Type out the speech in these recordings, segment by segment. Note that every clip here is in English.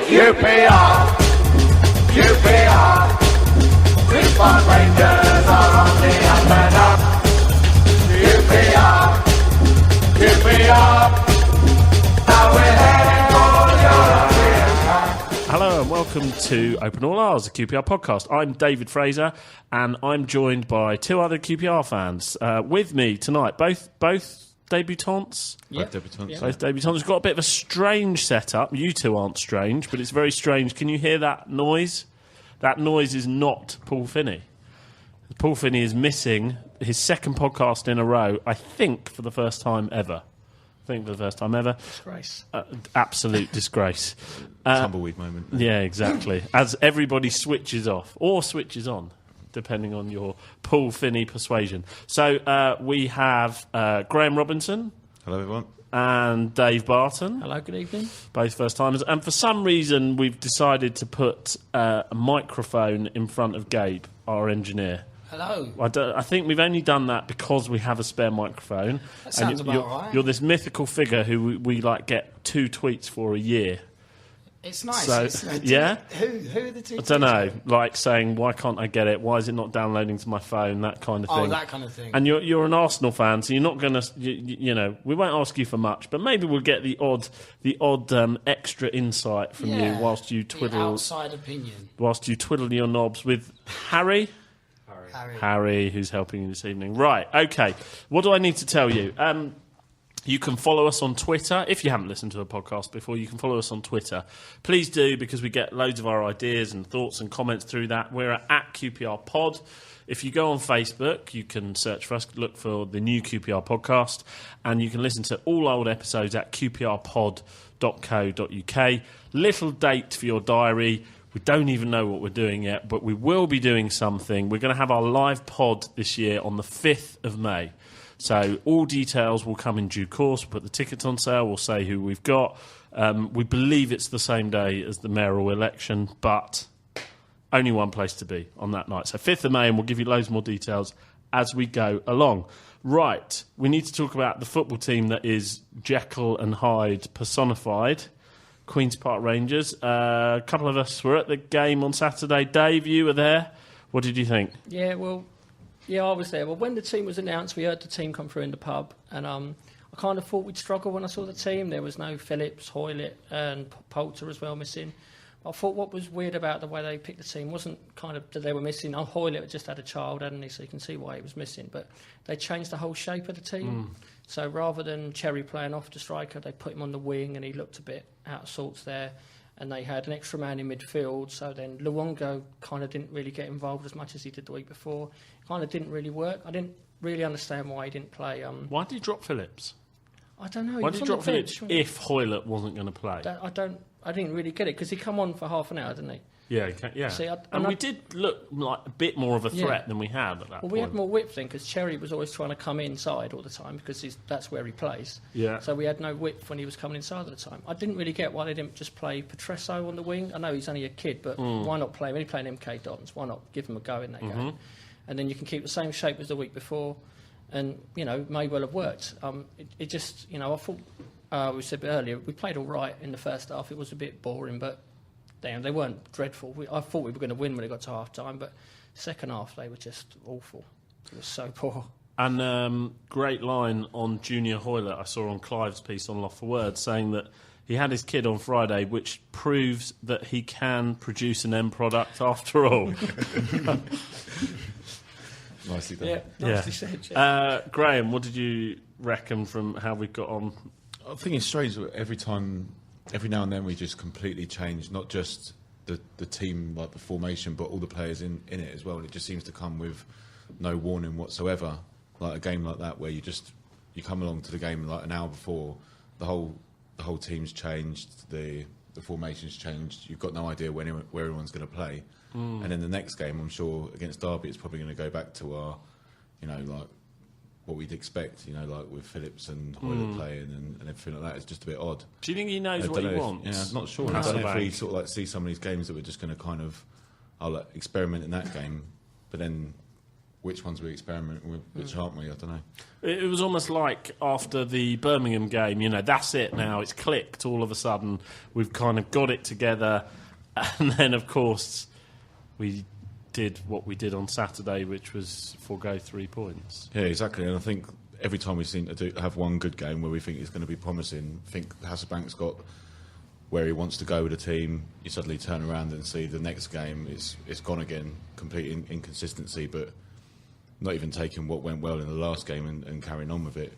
QPR, QPR, Pitfalls Rangers are on the up and up. QPR, QPR, now we're heading for European Cup. Hello and welcome to Open All Hours, a QPR podcast. I'm David Fraser and I'm joined by two other QPR fans. With me tonight, both debutants. Yep. Both debutants. Yeah. Both debutants. We've got a bit of a strange setup. You two aren't strange, but it's very strange. Can you hear that noise? That noise is not Paul Finney. Paul Finney is missing his second podcast in a row, I think, for the first time ever. Disgrace. Absolute disgrace. Tumbleweed moment. Yeah, exactly. As everybody switches off or switches on, depending on your Paul Finney persuasion. So we have Graham Robinson. Hello, everyone. And Dave Barton. Hello, good evening. Both first timers. And for some reason, we've decided to put a microphone in front of Gabe, our engineer. Hello. I think we've only done that because we have a spare microphone. That sounds about right. You're this mythical figure who we like get 2 tweets for a year. It's nice. So, yeah? Who are the two? I don't know, like saying, why can't I get it? Why is it not downloading to my phone? That kind of thing. Oh, that kind of thing. And you're an Arsenal fan, so you're not going to, you know, we won't ask you for much, but maybe we'll get the odd extra insight from you whilst you twiddle. The outside opinion. Whilst you twiddle your knobs with Harry, who's helping you this evening. Right, okay. What do I need to tell you? You can follow us on Twitter. If you haven't listened to a podcast before, you can follow us on Twitter. Please do, because we get loads of our ideas and thoughts and comments through that. We're at QPR Pod. If you go on Facebook, you can search for us, look for the new QPR podcast, and you can listen to all old episodes at qprpod.co.uk. Little date for your diary. We don't even know what we're doing yet, but we will be doing something. We're going to have our live pod this year on the 5th of May. So all details will come in due course. We'll put the tickets on sale. We'll say who we've got. We believe it's the same day as the mayoral election, but only one place to be on that night. So 5th of May, and we'll give you loads more details as we go along. Right, we need to talk about the football team that is Jekyll and Hyde personified. Queen's Park Rangers. A couple of us were at the game on Saturday. Dave, you were there. What did you think? Yeah, I was there. Well, when the team was announced, we heard the team come through in the pub, and I kind of thought we'd struggle when I saw the team. There was no Phillips, Hoylett, and Poulter as well missing. I thought what was weird about the way they picked the team wasn't kind of that they were missing. Hoylett just had a child, hadn't he? So you can see why he was missing. But they changed the whole shape of the team. So rather than Cherry playing off the striker, they put him on the wing, and he looked a bit out of sorts there. And they had an extra man in midfield. So then Luongo kind of didn't really get involved as much as he did the week before. Kind of didn't really work. I didn't really understand why he didn't play. Why did he drop Phillips? I don't know. Why did he drop Phillips if Hoylett wasn't going to play? I didn't really get it, because he come on for half an hour, didn't he? Yeah, yeah. See, we did look like a bit more of a threat than we had at that point. Well, we had more width then, because Cherry was always trying to come inside all the time, because that's where he plays. Yeah. So we had no width when he was coming inside all the time. I didn't really get why they didn't just play Petresso on the wing. I know he's only a kid, but why not play him? When he's playing MK Dons, why not give him a go in that game? And then you can keep the same shape as the week before, and, you know, may well have worked. It just, you know, I thought, we said earlier, we played all right in the first half. It was a bit boring, but damn, they weren't dreadful. I thought we were going to win when it got to half-time, but second half they were just awful. It was so poor. And great line on Junior Hoylett I saw on Clive's piece on Loft for Words, saying that he had his kid on Friday, which proves that he can produce an end product after all. Nicely done. Yeah, nicely said. Yeah. Graham, what did you reckon from how we got on? I think it's strange that every now and then we just completely change, not just the team, like the formation, but all the players in it as well. It just seems to come with no warning whatsoever. Like a game like that, where you come along to the game like an hour before, the whole team's changed, the formation's changed. You've got no idea where everyone's going to play. And then the next game, I'm sure against Derby, it's probably going to go back to our, you know, like what we'd expect, you know, like with Phillips and Hoylett playing and everything like that. It's just a bit odd. Do you think he knows what he wants? Yeah, I'm not sure. I don't know if we sort of like see some of these games that we're just going to kind of, experiment in that game, but then which ones we experiment with, which aren't we? I don't know. It was almost like after the Birmingham game, that's it now. It's clicked all of a sudden. We've kind of got it together. And then, of course, we did what we did on Saturday, which was forgo 3 points. Yeah, exactly. And I think every time we seem to have one good game where we think it's going to be promising, I think Hasselbank's got where he wants to go with the team. You suddenly turn around and see the next game it's gone again, complete inconsistency, but not even taking what went well in the last game and carrying on with it.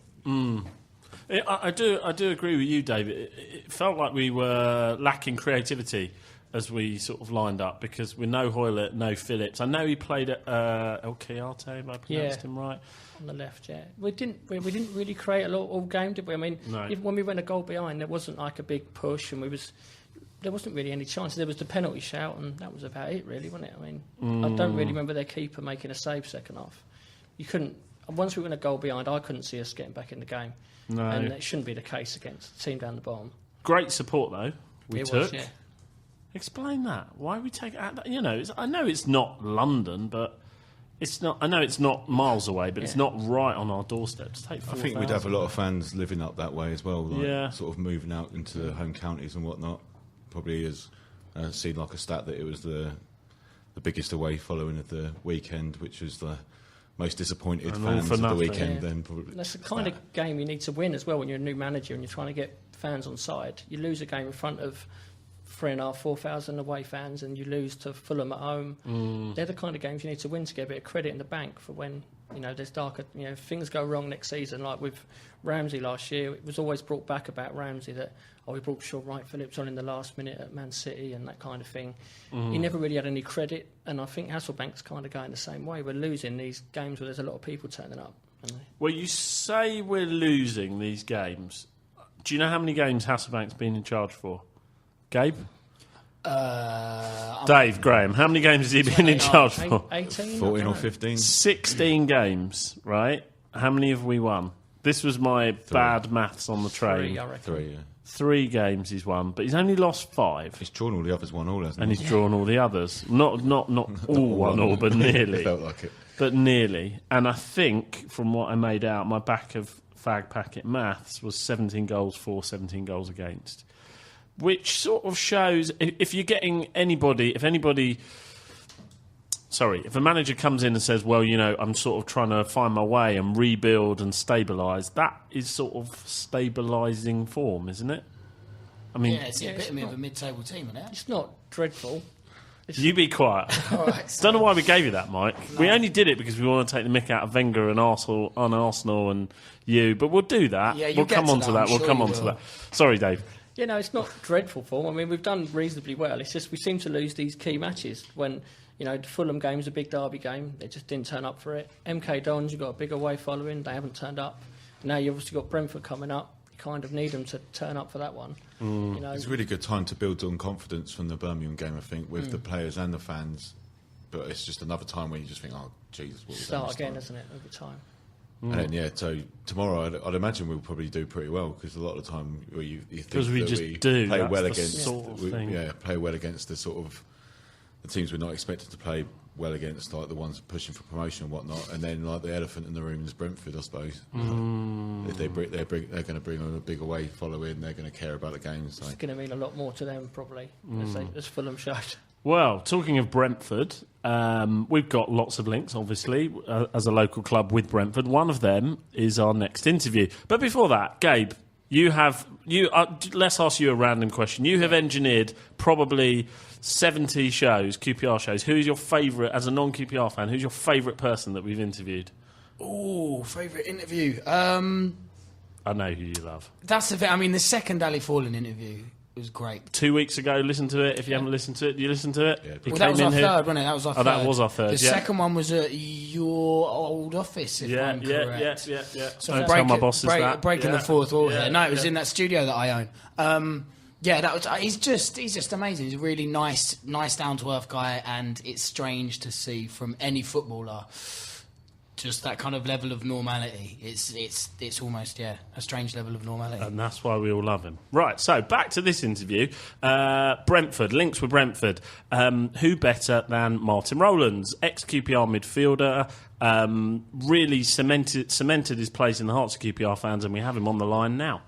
I do agree with you, David. It felt like we were lacking creativity as we sort of lined up, because with no Hoylett, no Phillips. I know he played at El Chiarte, if I pronounced him right. On the left, yeah. We didn't really create a lot all game, did we? I mean, No. even when we went a goal behind, there wasn't like a big push, and there wasn't really any chance. There was the penalty shout, and that was about it, really, wasn't it? I mean, I don't really remember their keeper making a save second half. You couldn't. Once we went a goal behind, I couldn't see us getting back in the game. No. And it shouldn't be the case against the team down the bottom. Great support, though, we took. Yeah. Explain that. Why we take that? I know it's not London, but it's not. I know it's not miles away, but it's not right on our doorstep. To take I think we'd have a lot of fans living up that way as well, sort of moving out into the home counties and whatnot. Probably has seen like a stat that it was the biggest away following of the weekend, which was the most disappointed And fans all of for the nothing. weekend. Yeah. Then probably That's the kind of game you need to win as well when you're a new manager and you're trying to get fans on side. You lose a game in front of 3,500, 4,000 away fans, and you lose to Fulham at home. They're the kind of games you need to win to get a bit of credit in the bank for when there's darker. If things go wrong next season, like with Ramsey last year. It was always brought back about Ramsey that we brought Shaw Wright Phillips on in the last minute at Man City and that kind of thing. He never really had any credit, and I think Hasselbank's kind of going the same way. We're losing these games where there's a lot of people turning up. Well, you say we're losing these games. Do you know how many games Hasselbank's been in charge for? Gabe? Dave, Graham, how many games has he been in charge for? 18? 14 or 15. 16 games, right? How many have we won? This was my bad maths on the train. 3, I reckon. 3, yeah. 3 games he's won, but he's only lost 5. He's drawn all the others 1-1, hasn't And he? he's drawn all the others. Not all 1-1, but nearly. Felt like it. But nearly. And I think, from what I made out, my back of fag packet maths was 17 goals for, 17 goals against. Which sort of shows, if you're getting if a manager comes in and says, well, I'm sort of trying to find my way and rebuild and stabilise, that is sort of stabilising form, isn't it? I mean, Yeah, it's the epitome of a mid-table team, isn't it? It's not dreadful. You be quiet. All right, Don't know why we gave you that, Mike. No. We only did it because we want to take the mick out of Wenger and Arsenal and you, but we'll do that. Yeah, we'll come on to that. We'll come on to that. Sorry, Dave. It's not dreadful form. I mean, we've done reasonably well. It's just we seem to lose these key matches when, the Fulham game was a big derby game. They just didn't turn up for it. MK Dons, you've got a big away following. They haven't turned up. Now you've obviously got Brentford coming up. You kind of need them to turn up for that one. It's a really good time to build on confidence from the Birmingham game, I think, with the players and the fans. But it's just another time when you just think, oh, Jesus, what was that? Start again, isn't it, over time? And then, so tomorrow I'd imagine we'll probably do pretty well because a lot of the time you think Because we that just we do. play That's well the against sort of thing. play well against the sort of the teams we're not expected to play well against, like the ones pushing for promotion and whatnot, and then like the elephant in the room is Brentford, I suppose. If they're going to bring on a big away following, they're going to care about the games. So. It's going to mean a lot more to them probably as Fulham showed. Well, talking of Brentford, we've got lots of links, obviously, as a local club with Brentford. One of them is our next interview. But before that, Gabe, let's ask you a random question. You have engineered probably 70 shows, QPR shows. Who's your favourite, as a non-QPR fan, who's your favourite person that we've interviewed? Oh, favourite interview. I know who you love. That's the thing. I mean, the second Ali Fallen interview was great. 2 weeks ago, listen to it. If you haven't listened to it, you listen to it? Yeah. Well, that was our third, wasn't it? That was our third. That was our third, The second one was at your old office, if I'm correct. Yeah. So Don't tell my bosses that. breaking the fourth wall Yeah, here. No, it was yeah. in that studio that I own. That was. He's just amazing. He's a really nice down to earth guy, and it's strange to see from any footballer just that kind of level of normality. It's almost a strange level of normality. And that's why we all love him. Right, so back to this interview. Brentford, links with Brentford. Who better than Martin Rowlands, ex-QPR midfielder, really cemented his place in the hearts of QPR fans, and we have him on the line now.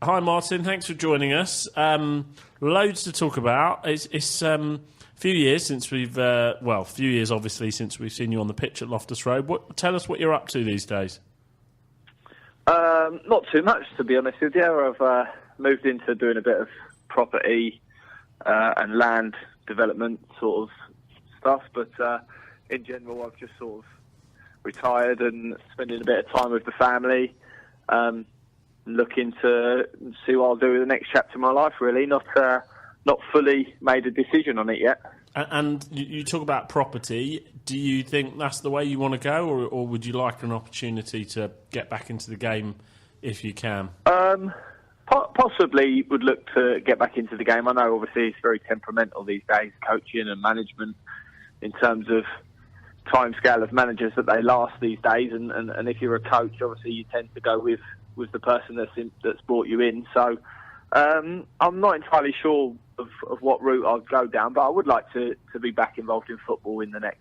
Hi Martin, thanks for joining us. Loads to talk about. It's few years since we've, few years obviously since we've seen you on the pitch at Loftus Road. Tell us what you're up to these days. Not too much, to be honest with you. I've moved into doing a bit of property and land development sort of stuff, but in general I've just sort of retired and spending a bit of time with the family, looking to see what I'll do with the next chapter of my life, really. Not fully made a decision on it yet. And you talk about property. Do you think that's the way you want to go, or would you like an opportunity to get back into the game if you can? Possibly would look to get back into the game. I know obviously it's very temperamental these days, coaching and management, in terms of timescale of managers that they last these days. And if you're a coach, obviously you tend to go with the person that's brought you in. So I'm not entirely sure of what route I'd go down, but I would like to be back involved in football in the next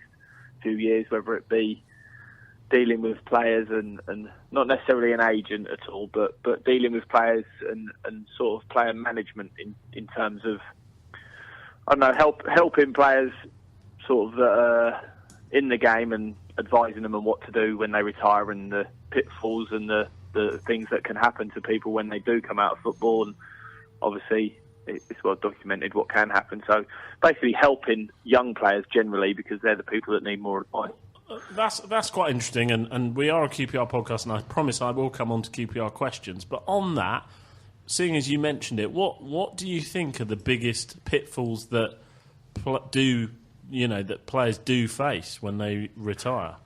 few years, whether it be dealing with players and not necessarily an agent at all, but dealing with players and sort of player management in terms of, I don't know, helping players sort of in the game and advising them on what to do when they retire and the pitfalls and the things that can happen to people when they do come out of football. And obviously it's well documented what can happen. So basically helping young players generally, because they're the people that need more advice. That's quite interesting, and we are a QPR podcast, and I promise I will come on to QPR questions. But on that, seeing as you mentioned it, what do you think are the biggest pitfalls that that players do face when they retire?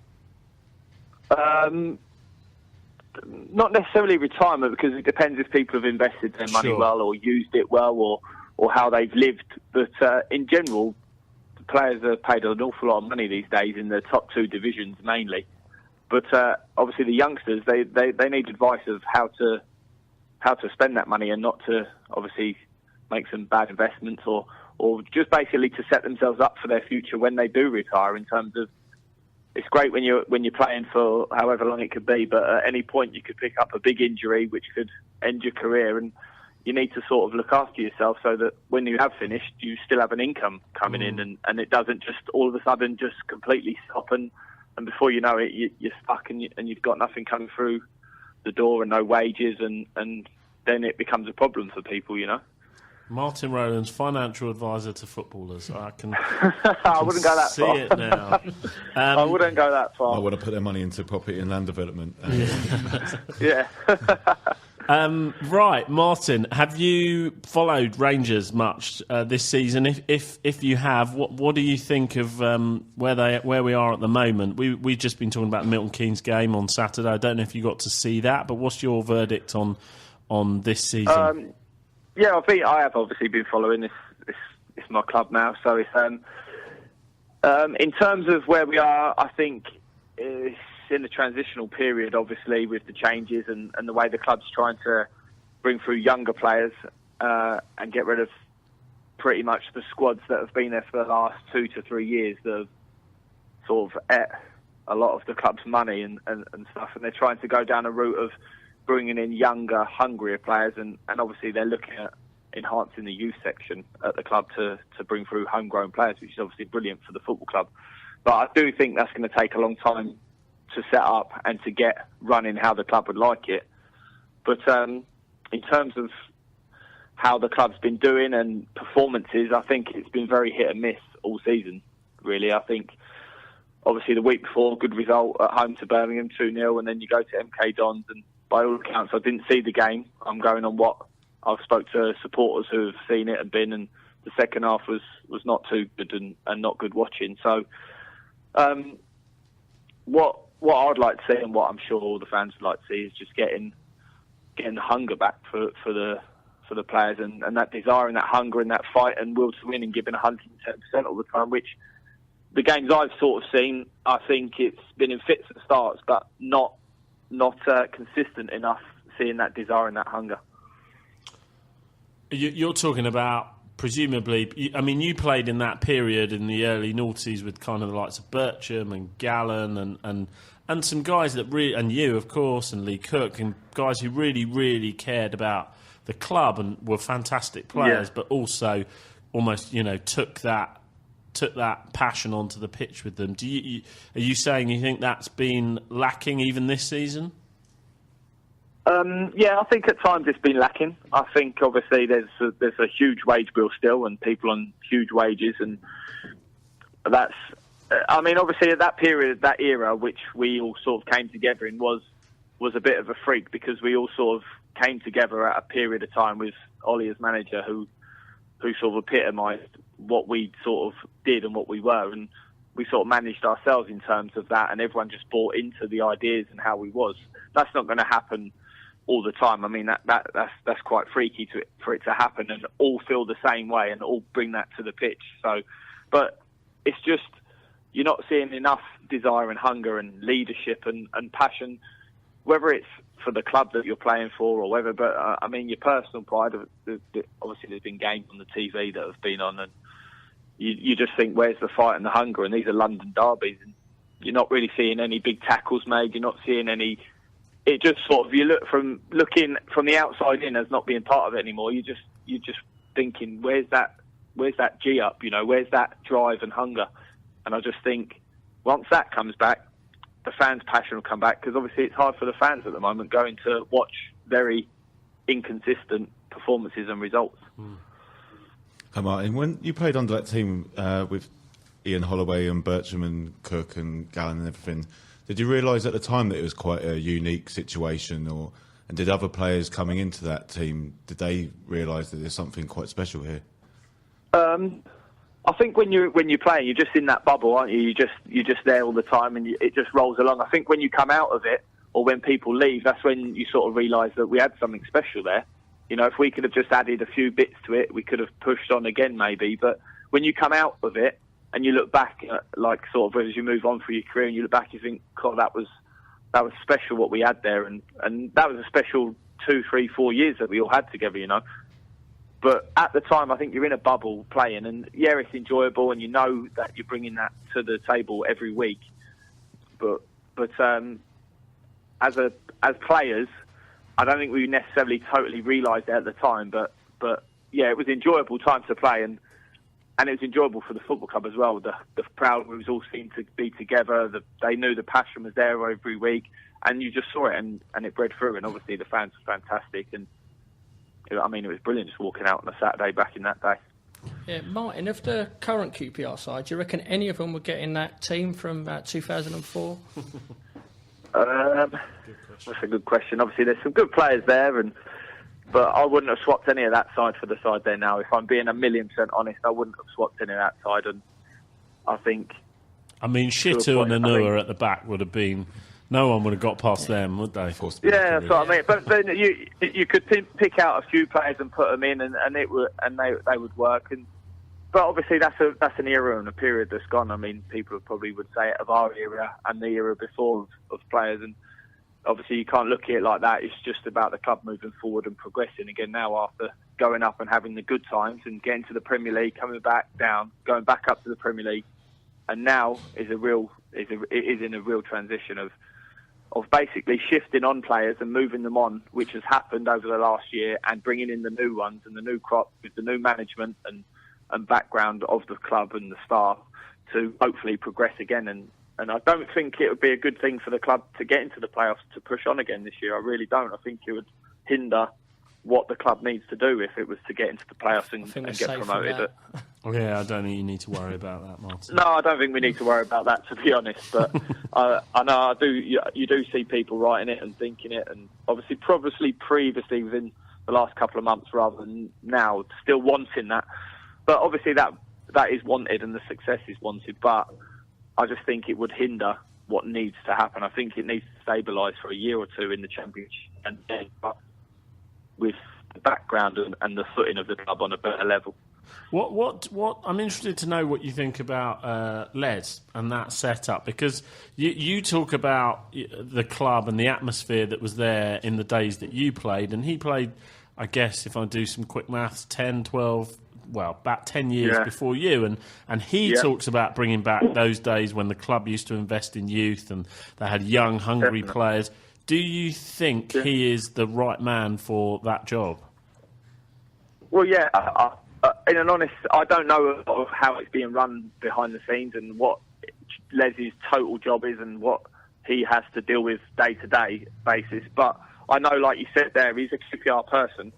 Not necessarily retirement, because it depends if people have invested their money well or used it well or how they've lived. But in general, the players are paid an awful lot of money these days in the top two divisions mainly. But obviously the youngsters, they need advice of how to spend that money and not to obviously make some bad investments or just basically to set themselves up for their future when they do retire, in terms of, it's great when you're playing for however long it could be, but at any point you could pick up a big injury which could end your career, and you need to sort of look after yourself so that when you have finished, you still have an income coming in, and it doesn't just all of a sudden just completely stop, and before you know it, you're stuck and you've got nothing coming through the door and no wages, and then it becomes a problem for people, you know. Martin Rowlands, financial advisor to footballers. I can I wouldn't go that see far. it now. I wouldn't go that far. I want to put their money into property and land development. Yeah. Right, Martin, have you followed Rangers much this season? If you have, what do you think of where we are at the moment? We've just been talking about Milton Keynes game on Saturday. I don't know if you got to see that, but what's your verdict on this season? Yeah, I have obviously been following this. It's my club now, so it's in terms of where we are, I think it's in the transitional period, obviously, with the changes and the way the club's trying to bring through younger players and get rid of pretty much the squads that have been there for the last 2 to 3 years that have sort of ate a lot of the club's money and stuff, and they're trying to go down a route of bringing in younger, hungrier players, and obviously they're looking at enhancing the youth section at the club to bring through homegrown players, which is obviously brilliant for the football club. But I do think that's going to take a long time to set up and to get running how the club would like it. But in terms of how the club's been doing and performances, I think it's been very hit and miss all season, really. I think obviously the week before, good result at home to Birmingham, 2-0, and then you go to MK Dons, and by all accounts, I didn't see the game. I'm going on what I've spoke to supporters who have seen it and been, and the second half was not too good and not good watching. So, what I'd like to see, and what I'm sure all the fans would like to see, is just getting the hunger back for the players, and that desire and that hunger and that fight and will to win and giving 110% all the time, which the games I've sort of seen, I think it's been in fits and starts, but not consistent enough. Seeing that desire and that hunger. You're talking about presumably. I mean, you played in that period in the early noughties with kind of the likes of Bircham and Gallen and some guys that really, and you of course, and Lee Cook, and guys who really cared about the club and were fantastic players, but also almost took that passion onto the pitch with them. Are you saying you think that's been lacking even this season? I think at times it's been lacking. I think obviously there's a huge wage bill still, and people on huge wages, and that's. I mean, obviously at that period, that era, which we all sort of came together in, was a bit of a freak because we all sort of came together at a period of time with Ollie as manager, who sort of epitomised what we sort of did and what we were, and we sort of managed ourselves in terms of that, and everyone just bought into the ideas and how we was. That's not going to happen all the time. I mean, that's quite freaky for it to happen and all feel the same way and all bring that to the pitch. So, but it's just you're not seeing enough desire and hunger and leadership and passion, whether it's for the club that you're playing for or whether. But I mean, your personal pride. Obviously, there's been games on the TV that have been on, and you just think, where's the fight and the hunger? And these are London derbies, and you're not really seeing any big tackles made. You're not seeing any. It just sort of looking from the outside in as not being part of it anymore. You're just thinking, where's that G up? Where's that drive and hunger? And I just think once that comes back, the fans' passion will come back, because obviously it's hard for the fans at the moment going to watch very inconsistent performances and results. Hey Martin, when you played under that team with Ian Holloway and Bircham and Cook and Gallen and everything, did you realise at the time that it was quite a unique situation, and did other players coming into that team, did they realise that there's something quite special here? I think when you're playing, you're just in that bubble, aren't you? You're just there all the time, and it just rolls along. I think when you come out of it, or when people leave, that's when you sort of realise that we had something special there. If we could have just added a few bits to it, we could have pushed on again maybe. But when you come out of it, and you look back, like sort of as you move on through your career, and you look back, you think, God, that was special what we had there, and that was a special 2, 3, 4 years that we all had together, But at the time, I think you're in a bubble playing, and it's enjoyable, and you know that you're bringing that to the table every week. But as players, I don't think we necessarily totally realised it at the time. But it was an enjoyable time to play, and it was enjoyable for the football club as well. The crowd was all seemed to be together. They knew the passion was there every week, and you just saw it, and it bred through. And obviously the fans were fantastic, and I mean, it was brilliant just walking out on a Saturday back in that day. Yeah, Martin, of the current QPR side, do you reckon any of them would get in that team from 2004? That's a good question. Obviously, there's some good players there, but I wouldn't have swapped any of that side for the side there now. If I'm being 1,000,000% honest, I wouldn't have swapped any of that side. And I think... I mean, Shitu and Anua at the back would have been... No one would have got past them, would they? Yeah, that's what I mean. But then you could pick out a few players and put them in, and they would work. But obviously that's an era and a period that's gone. I mean, people probably would say it of our era and the era before of players, and obviously you can't look at it like that. It's just about the club moving forward and progressing again now after going up and having the good times and getting to the Premier League, coming back down, going back up to the Premier League, and now it is in a real transition of basically shifting on players and moving them on, which has happened over the last year, and bringing in the new ones and the new crop with the new management and background of the club and the staff to hopefully progress again. And I don't think it would be a good thing for the club to get into the playoffs to push on again this year. I really don't. I think it would hinder what the club needs to do if it was to get into the playoffs and get promoted. Yeah, I don't think you need to worry about that, Martin. No, I don't think we need to worry about that, to be honest. But I know you do see people writing it and thinking it, and obviously previously within the last couple of months rather than now, still wanting that. But obviously that is wanted and the success is wanted. But I just think it would hinder what needs to happen. I think it needs to stabilise for a year or two in the Championship, and then with background and the footing of the club on a better level. What? I'm interested to know what you think about Les and that setup, because you talk about the club and the atmosphere that was there in the days that you played, and he played, I guess, if I do some quick maths, 10, 12, well, about 10 years before you, and he talks about bringing back those days when the club used to invest in youth and they had young, hungry players. Do you think he is the right man for that job? Well, yeah. In an honest, I don't know of how it's being run behind the scenes and what Les's total job is and what he has to deal with day-to-day basis. But I know, like you said there, he's a QPR person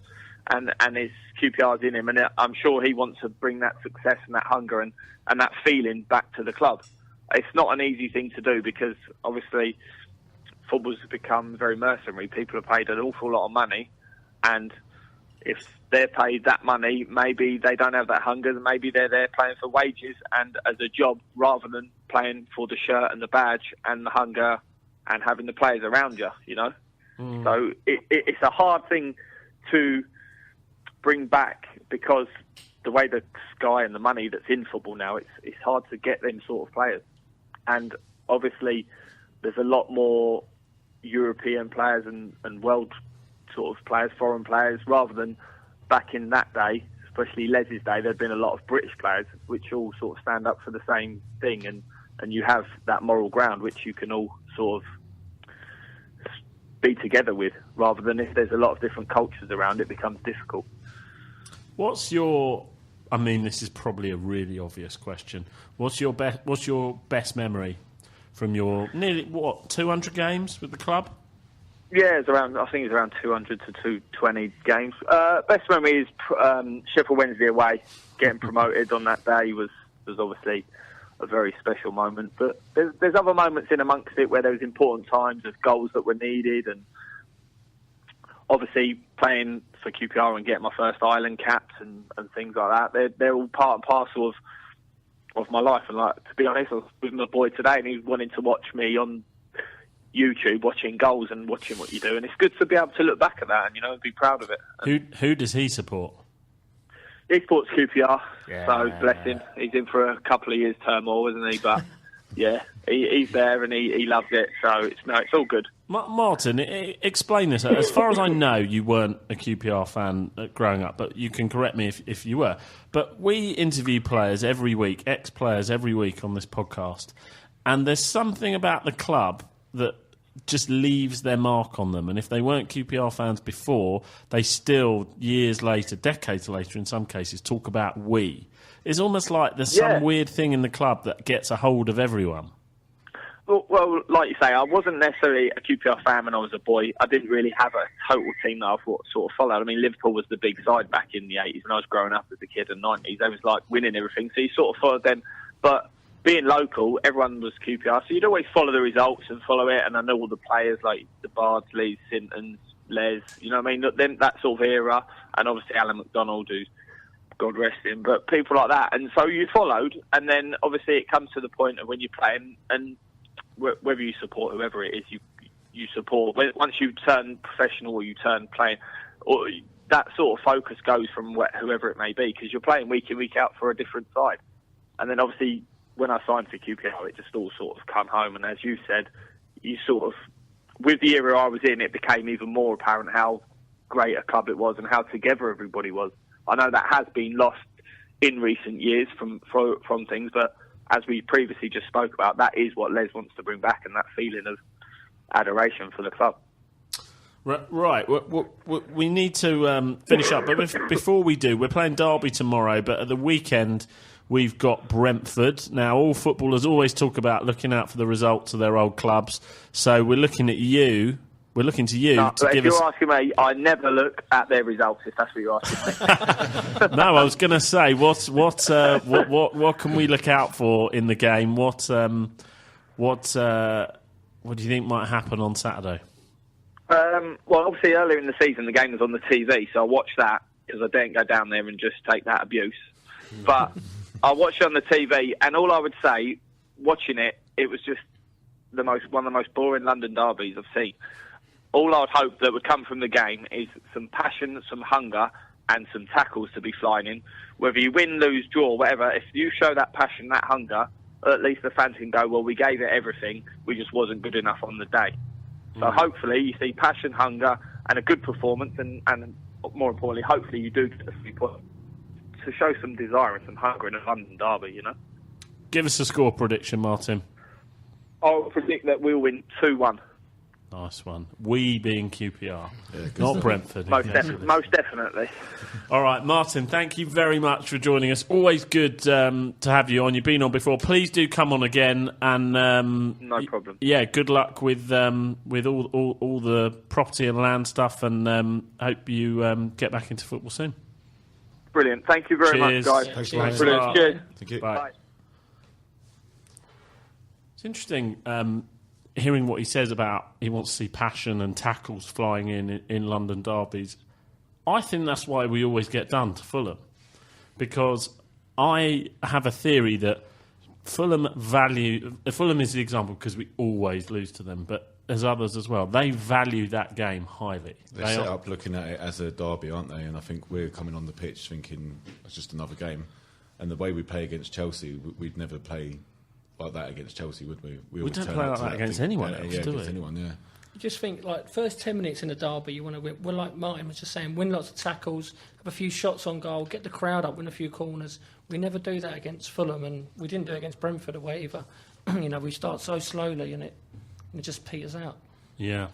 and his QPR's in him. And I'm sure he wants to bring that success and that hunger and that feeling back to the club. It's not an easy thing to do because, obviously, football's become very mercenary. People are paid an awful lot of money, and if they're paid that money, maybe they don't have that hunger, maybe they're there playing for wages and as a job rather than playing for the shirt and the badge and the hunger and having the players around you, you know? So it's a hard thing to bring back because the way the sky and the money that's in football now, it's hard to get them sort of players. And obviously there's a lot more European players and world sort of players, foreign players, rather than back in that day, especially Les's day, there'd been a lot of British players which all sort of stand up for the same thing, and you have that moral ground which you can all sort of be together with, rather than if there's a lot of different cultures around, it becomes difficult. What's your, I mean, this is probably a really obvious question. What's your best memory from your nearly 200 games with the club? Yeah, I think it's around 200 to 220 games. Best memory is Sheffield Wednesday away. Getting promoted on that day was obviously a very special moment. But there's other moments in amongst it where there was important times of goals that were needed, and obviously playing for QPR and getting my first Ireland caps and things like that. They're all part and parcel of my life. And like, to be honest, I was with my boy today, and he was wanting to watch me on YouTube, watching goals and watching what you do, and it's good to be able to look back at that and be proud of it. Who does he support? He supports QPR, so bless him. He's in for a couple of years turmoil, isn't he? But yeah, he's there and he loves it. So it's all good. Martin, explain this. As far as I know, you weren't a QPR fan growing up, but you can correct me if you were. But we interview players every week, ex-players every week on this podcast, and there's something about the club that just leaves their mark on them. And if they weren't QPR fans before, they still, years later, decades later in some cases, talk about we. It's almost like there's some weird thing in the club that gets a hold of everyone. Well, like you say, I wasn't necessarily a QPR fan when I was a boy. I didn't really have a total team that I thought sort of followed. I mean, Liverpool was the big side back in the 80s when I was growing up as a kid, and 90s. They was like winning everything, so you sort of followed them. But being local, everyone was QPR, so you'd always follow the results and follow it. And I know all the players like the Bardsleys, Sintons, Les, you know what I mean? Them, that sort of era, and obviously Alan McDonald, who's God rest him, but people like that. And so you followed, and then obviously it comes to the point of when you're playing, and whether you support whoever it is, you support. Once you turn professional or you turn playing, or that sort of focus goes from whoever it may be, because you're playing week in, week out for a different side. And then obviously, when I signed for QPR, it just all sort of come home. And as you said, you sort of, with the era I was in, it became even more apparent how great a club it was and how together everybody was. I know that has been lost in recent years from things, but as we previously just spoke about, that is what Les wants to bring back, and that feeling of adoration for the club. Right, we need to finish up, but before we do, we're playing Derby tomorrow, but at the weekend we've got Brentford. Now, all footballers always talk about looking out for the results of their old clubs, so we're looking at you. We're looking to you to give us... If you're asking me, I never look at their results, if that's what you're asking me. No, I was going to say, what can we look out for in the game? What do you think might happen on Saturday? Well, obviously earlier in the season the game was on the TV, so I watched that because I didn't go down there and just take that abuse. But I watched it on the TV, and all I would say, watching it, it was just one of the most boring London derbies I've seen. all I'd hope that would come from the game is some passion, some hunger, and some tackles to be flying in. Whether you win, lose, draw, whatever, if you show that passion, that hunger, at least the fans can go, well, we gave it everything, we just wasn't good enough on the day. So hopefully you see passion, hunger, and a good performance, and more importantly, hopefully you do get a few points to show some desire and some hunger in a London derby, you know. Give us a score prediction, Martin. I'll predict that we'll win 2-1. Nice one. We being QPR, not Brentford. Most definitely. All right, Martin, thank you very much for joining us. Always good to have you on. You've been on before. Please do come on again. And no problem. Yeah, good luck with all the property and land stuff, and hope you get back into football soon. Brilliant. Thank you very much, guys. Thanks, Brilliant. Bye. Cheers. Thank you. Bye. Bye. It's interesting hearing what he says about he wants to see passion and tackles flying in London derbies. I think that's why we always get done to Fulham, because I have a theory that Fulham is the example because we always lose to them, but there's others as well. They value that game highly. They're set up looking at it as a derby, aren't they? And I think we're coming on the pitch thinking it's just another game. And the way we play against Chelsea, we'd never play like that against Chelsea, would we? We don't play like that against anyone else, do we? Anyone, yeah. You just think, like, first 10 minutes in the derby, you want to win. Well, like Martin was just saying, win lots of tackles, have a few shots on goal, get the crowd up, win a few corners. We never do that against Fulham, and we didn't do it against Brentford away either. You know, we start so slowly, and it just peters out. Yeah.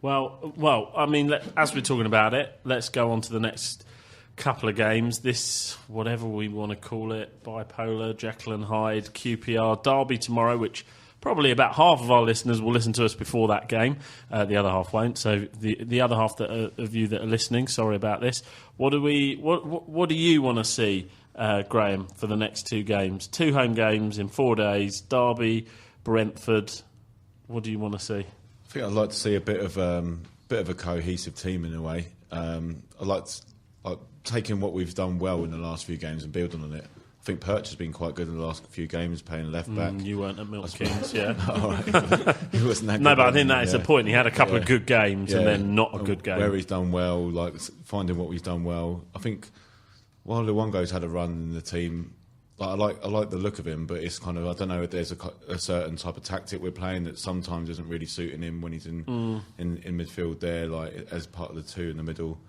Well. I mean, as we're talking about it, let's go on to the next couple of games. This, whatever we want to call it, bipolar, Jekyll and Hyde, QPR Darby tomorrow, which probably about half of our listeners will listen to us before that game. The other half won't. So the other half of you that are listening, sorry about this. What do you want to see, Graham, for the next two games? 2 home games in 4 days. Derby, Brentford. What do you want to see? I think I'd like to see a bit of a cohesive team in a way. I like taking what we've done well in the last few games and building on it. I think Perch has been quite good in the last few games, playing left back. You weren't at Milton Keynes, yeah. He wasn't that good. No, but I think that is the point. He had a couple of good games and then not a good game. Where he's done well, like finding what he's done well. I think while Luongo's had a run in the team, I like the look of him, but it's kind of, I don't know if there's a certain type of tactic we're playing that sometimes isn't really suiting him when he's in midfield there, like as part of the two in the middle.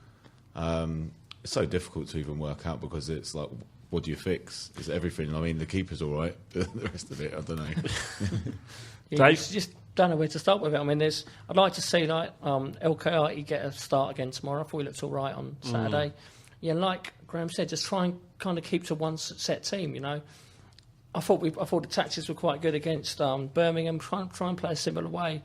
It's so difficult to even work out because it's like, what do you fix? It's everything. I mean, the keeper's all right, but the rest of it, I don't know. You just don't know where to start with it. I mean, I'd like to see like El Kayati get a start again tomorrow. I thought he looked all right on Saturday. Yeah, like Graham said, just try and kind of keep to one set team. You know, I thought the tactics were quite good against Birmingham. Try and play a similar way.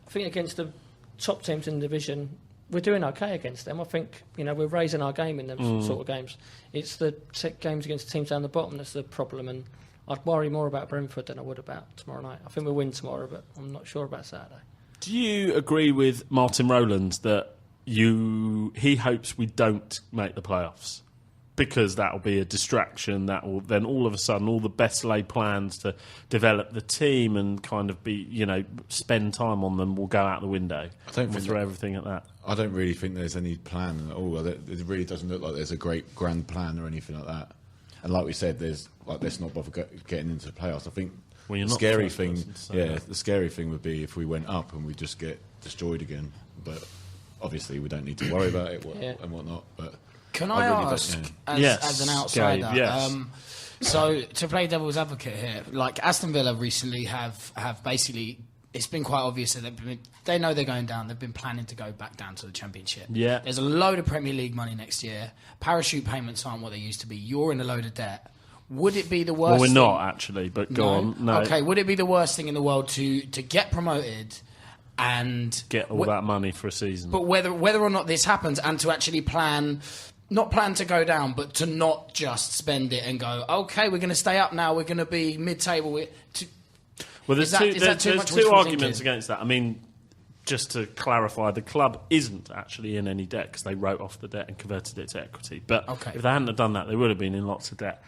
I think against the top teams in the division, we're doing okay against them. I think, you know, we're raising our game in them sort of games. It's the games against teams down the bottom that's the problem, and I'd worry more about Brentford than I would about tomorrow night. I think we'll win tomorrow, but I'm not sure about Saturday. Do you agree with Martin Rowlands that he hopes we don't make the playoffs? Because that will be a distraction. That will then all of a sudden all the best laid plans to develop the team and kind of be, you know, spend time on them will go out the window. We'll throw everything at that. I don't really think there's any plan at all. It really doesn't look like there's a great grand plan or anything like that. And like we said, let's not bother getting into the playoffs. I think the scary thing would be if we went up and we just get destroyed again. But obviously we don't need to worry about it and whatnot. But can I ask, as an outsider, Gabe, yes. So to play devil's advocate here, like Aston Villa recently have basically, it's been quite obvious that they know they're going down. They've been planning to go back down to the Championship. Yeah. There's a load of Premier League money next year. Parachute payments aren't what they used to be. You're in a load of debt. Would it be the worst? Well, we're not actually, but go on. No. Okay. Would it be the worst thing in the world to get promoted and get all that money for a season? But whether or not this happens, and to actually not plan to go down, but to not just spend it and go, okay, we're going to stay up now, we're going to be mid-table. Well, there's two arguments against that. I mean, just to clarify, the club isn't actually in any debt because they wrote off the debt and converted it to equity. But if they hadn't have done that, they would have been in lots of debt.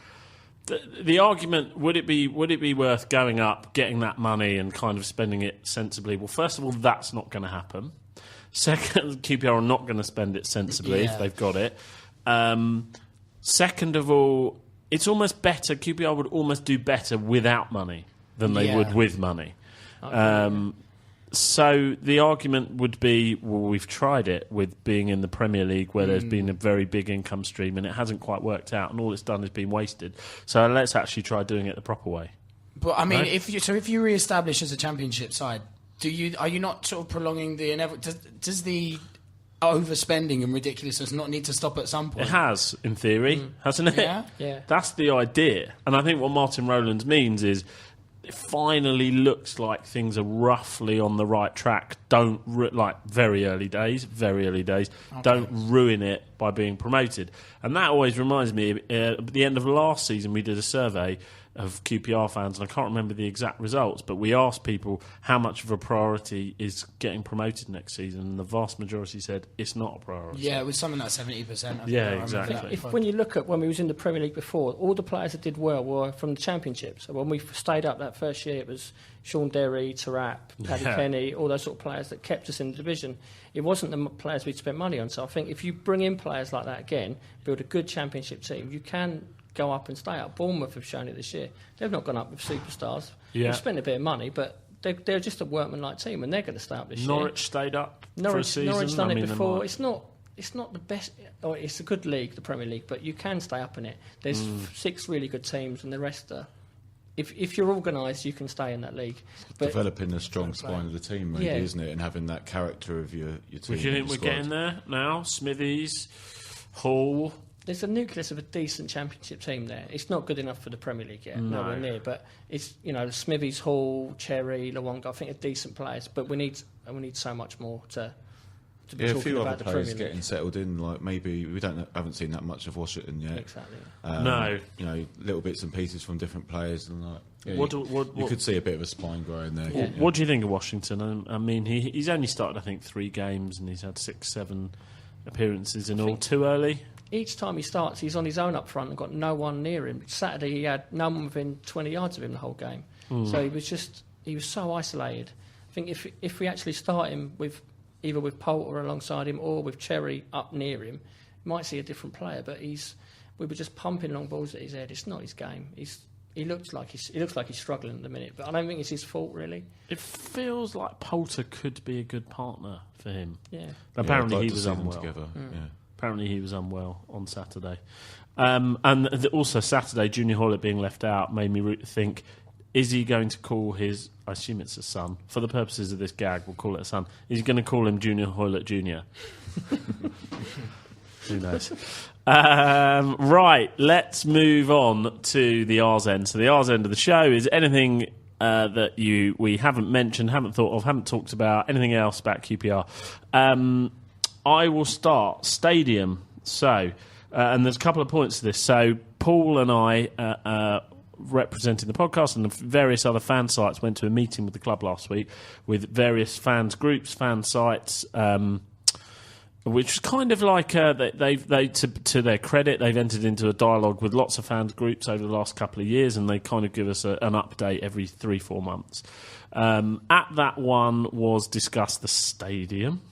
The argument, would it be worth going up, getting that money and kind of spending it sensibly? Well, first of all, that's not going to happen. Second, QPR are not going to spend it sensibly if they've got it. Second of all, it's almost better. QPR would almost do better without money than they would with money. So the argument would be, well, we've tried it with being in the Premier League where there's been a very big income stream and it hasn't quite worked out and all it's done is been wasted. So let's actually try doing it the proper way. But I mean, if you re-establish as a Championship side, are you not sort of prolonging the inevitable? Does the overspending and ridiculousness not need to stop at some point? It has, in theory, hasn't it? Yeah. That's the idea. And I think what Martin Rowlands means is it finally looks like things are roughly on the right track. Don't, very early days. Okay. Don't ruin it by being promoted. And that always reminds me, at the end of last season, we did a survey of QPR fans, and I can't remember the exact results, but we asked people how much of a priority is getting promoted next season, and the vast majority said it's not a priority. Yeah, it was something like 70%. Yeah, exactly. When you look at when we was in the Premier League before, all the players that did well were from the Championship. So when we stayed up that first year, it was Sean Derry, Tarap, Paddy Kenny, all those sort of players that kept us in the division. It wasn't the players we'd spent money on. So I think if you bring in players like that again, build a good Championship team, you can go up and stay up. Bournemouth have shown it this year. They've not gone up with superstars. They've spent a bit of money, but they're just a workmanlike team, and they're going to stay up this year. Norwich stayed up for a season. Norwich done it before. It's not the best. Or it's a good league, the Premier League, but you can stay up in it. There's 6 really good teams, and the rest are. If you're organised, you can stay in that league. But developing a strong spine of the team, maybe, isn't it? And having that character of your team. Do you think we're getting there now? Smithies, Hall. There's a nucleus of a decent Championship team there. It's not good enough for the Premier League yet, nowhere near. But it's Smithies, Hall, Cherry, Lawanga. I think are decent players, but we need so much more to be talking a few about other the players Premier League. getting settled in. Like maybe we haven't seen that much of Washington yet. Exactly. No, little bits and pieces from different players, and you could see a bit of a spine growing there. What do you think of Washington? I mean, he's only started, I think, 3 games, and he's had 6-7 appearances in all. Too early. Each time he starts, he's on his own up front and got no one near him. Saturday, he had no one within 20 yards of him the whole game. So he was so isolated. I think if we actually start him either with Poulter alongside him or with Cherry up near him, you might see a different player. But we were just pumping long balls at his head. It's not his game. He looks like he's struggling at the minute, but I don't think it's his fault really. It feels like Poulter could be a good partner for him. Yeah. Apparently he was unwell. Apparently he was unwell on Saturday. And also Saturday, Junior Hoilett being left out made me think, is he going to call his, I assume it's a son, for the purposes of this gag, we'll call it a son, is he going to call him Junior Hoilett Jr.? Who knows? Right, let's move on to the R's end. So the R's end of the show is anything that we haven't mentioned, haven't thought of, haven't talked about, anything else about QPR. I will start. Stadium. So, and there's a couple of points to this. So, Paul and I, representing the podcast and the various other fan sites, went to a meeting with the club last week with various fans groups, fan sites, which is kind of like they to their credit, they've entered into a dialogue with lots of fans groups over the last couple of years, and they kind of give us an update every 3-4 months. At that one was discussed the stadium.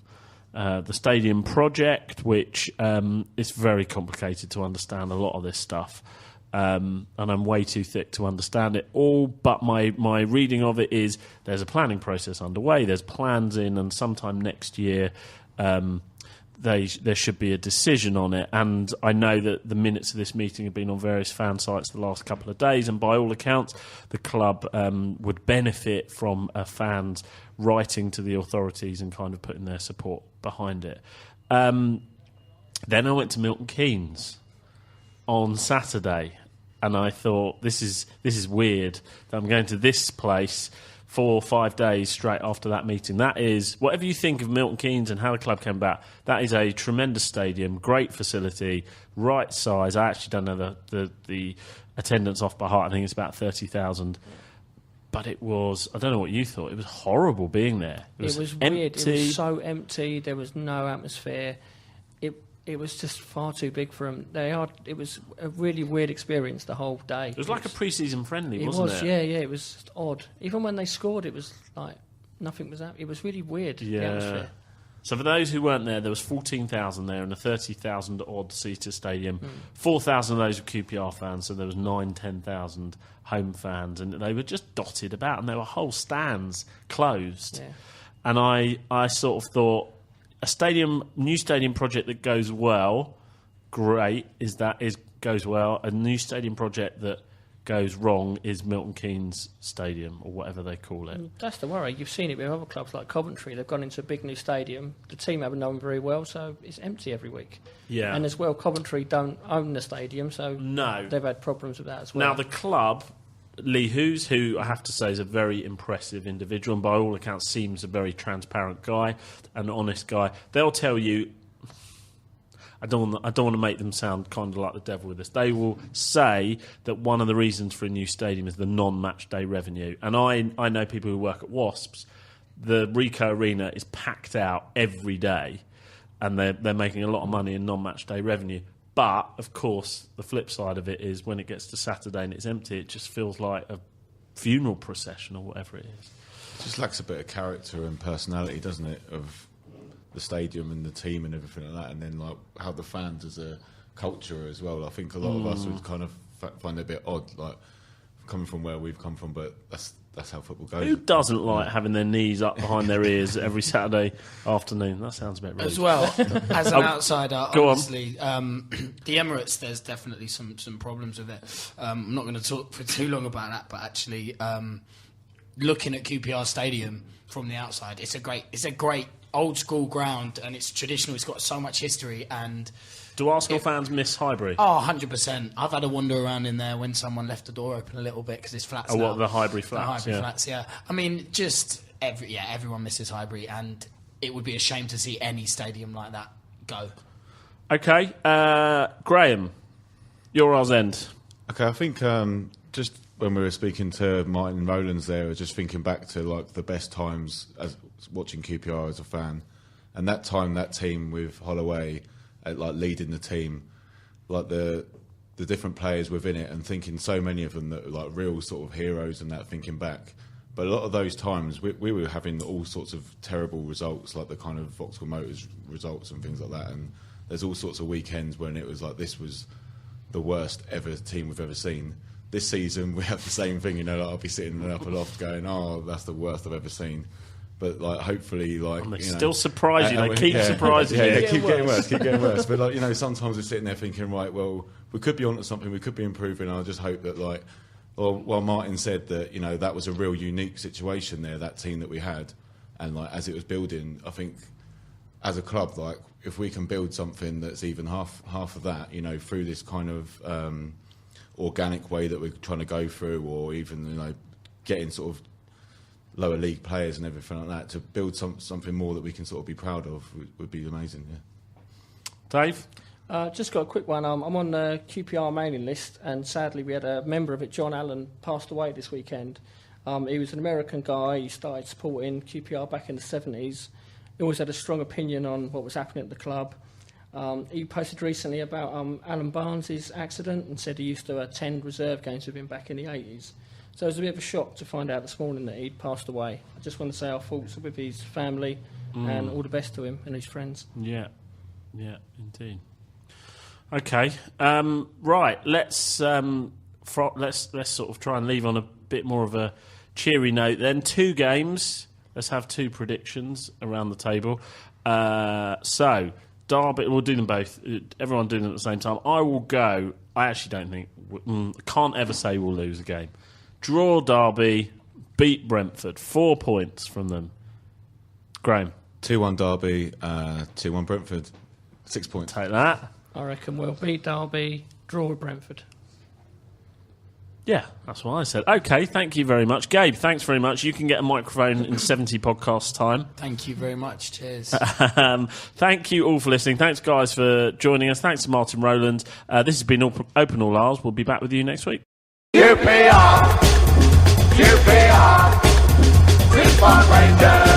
The stadium project, which is very complicated to understand a lot of this stuff, and I'm way too thick to understand it all, but my reading of it is there's a planning process underway, there's plans in, and sometime next year there should be a decision on it. And I know that the minutes of this meeting have been on various fan sites the last couple of days, and by all accounts the club would benefit from fans writing to the authorities and kind of putting their support behind it. Then I went to Milton Keynes on Saturday, and I thought, this is weird that I'm going to this place 4 or 5 days straight after that meeting. That is, whatever you think of Milton Keynes and how the club came about, that is a tremendous stadium, great facility, right size. I actually don't know the attendance off by heart. I think it's about 30,000. But it was, I don't know what you thought, it was horrible being there. It was weird. It was so empty. There was no atmosphere. It was just far too big for them. It was a really weird experience the whole day. It was like a pre-season friendly, wasn't it? Yeah. It was just odd. Even when they scored, it was like nothing was happening. It was really weird. Yeah. The atmosphere. So for those who weren't there was 14,000 there in a 30,000 odd seater stadium. 4,000 of those were QPR fans, so there was 10,000 home fans, and they were just dotted about, and there were whole stands closed. Yeah. And I sort of thought, new stadium project that goes well, great, goes well. A new stadium project that goes wrong is Milton Keynes Stadium, or whatever they call it. That's the worry. You've seen it with other clubs like Coventry. They've gone into a big new stadium. The team haven't done very well, so it's empty every week. Yeah. And as well, Coventry don't own the stadium, so No. they've had problems with that as well. Now, the club, Lee Hughes, who I have to say is a very impressive individual, and by all accounts seems a very transparent guy, an honest guy, they'll tell you, I don't want to make them sound kind of like the devil with this. They will say that one of the reasons for a new stadium is the non-match day revenue. And I know people who work at Wasps. The Ricoh Arena is packed out every day, and they're making a lot of money in non-match day revenue. But, of course, the flip side of it is when it gets to Saturday and it's empty, it just feels like a funeral procession or whatever it is. It just lacks a bit of character and personality, doesn't it, of the stadium and the team and everything like that, and then like how the fans as a culture as well. I think a lot of us would kind of find it a bit odd, like coming from where we've come from, but that's how football goes. Who doesn't like having their knees up behind their ears every Saturday afternoon? That sounds a bit rude. As well, as an outsider, go honestly, the Emirates, there's definitely some problems with it. I'm not going to talk for too long about that, but actually, looking at QPR Stadium from the outside, it's a great old school ground, and it's traditional. It's got so much history. And do Arsenal fans miss Highbury? Oh, 100%. I've had a wander around in there when someone left the door open a little bit because it's flats. Oh, now. what, the Highbury flats? The Highbury flats, yeah. I mean, just everyone misses Highbury, and it would be a shame to see any stadium like that go. Okay, Graham, you're ours end. Okay, I think just when we were speaking to Martin Rowlands there, I was just thinking back to like the best times as watching QPR as a fan, and that team with Holloway like leading the team, like the different players within it, and thinking so many of them that were like real sort of heroes and that, thinking back. But a lot of those times we were having all sorts of terrible results, like the kind of Vauxhall Motors results and things like that, and there's all sorts of weekends when it was like this was the worst ever team we've ever seen. This season we have the same thing, like I'll be sitting in the upper loft going, oh, that's the worst I've ever seen. But like, hopefully, like and they still surprise you. They keep surprising you. Yeah, keep getting worse. But like, sometimes we're sitting there thinking, right, well, we could be onto something. We could be improving. And I just hope that, like, while Martin said that, that was a real unique situation there, that team that we had, and like as it was building, I think as a club, like if we can build something that's even half of that, through this kind of organic way that we're trying to go through, or even getting sort of lower league players and everything like that, to build something more that we can sort of be proud of would be amazing. Yeah. Dave? Just got a quick one. I'm on the QPR mailing list, and sadly we had a member of it, John Allen, passed away this weekend. He was an American guy. He started supporting QPR back in the 70s. He always had a strong opinion on what was happening at the club. He posted recently about Alan Barnes' accident and said he used to attend reserve games with him back in the 80s. So it was a bit of a shock to find out this morning that he'd passed away. I just want to say our thoughts are with his family and all the best to him and his friends. Yeah, indeed. Okay, right. Let's sort of try and leave on a bit more of a cheery note. Then 2 games. Let's have 2 predictions around the table. So Derby, we'll do them both. Everyone doing them at the same time. I will go. I actually don't think. Can't ever say we'll lose a game. Draw Derby, beat Brentford. 4 points from them. Graham. 2-1 Derby, 2-1 Brentford. 6 points. Take that. I reckon we'll beat Derby, draw with Brentford. Yeah, that's what I said. Okay, thank you very much. Gabe, thanks very much. You can get a microphone in 70 podcasts time. Thank you very much. Cheers. Thank you all for listening. Thanks, guys, for joining us. Thanks to Martin Rowlands. This has been Open All Ours. We'll be back with you next week. QPR, QPR, Pitfalls Rangers.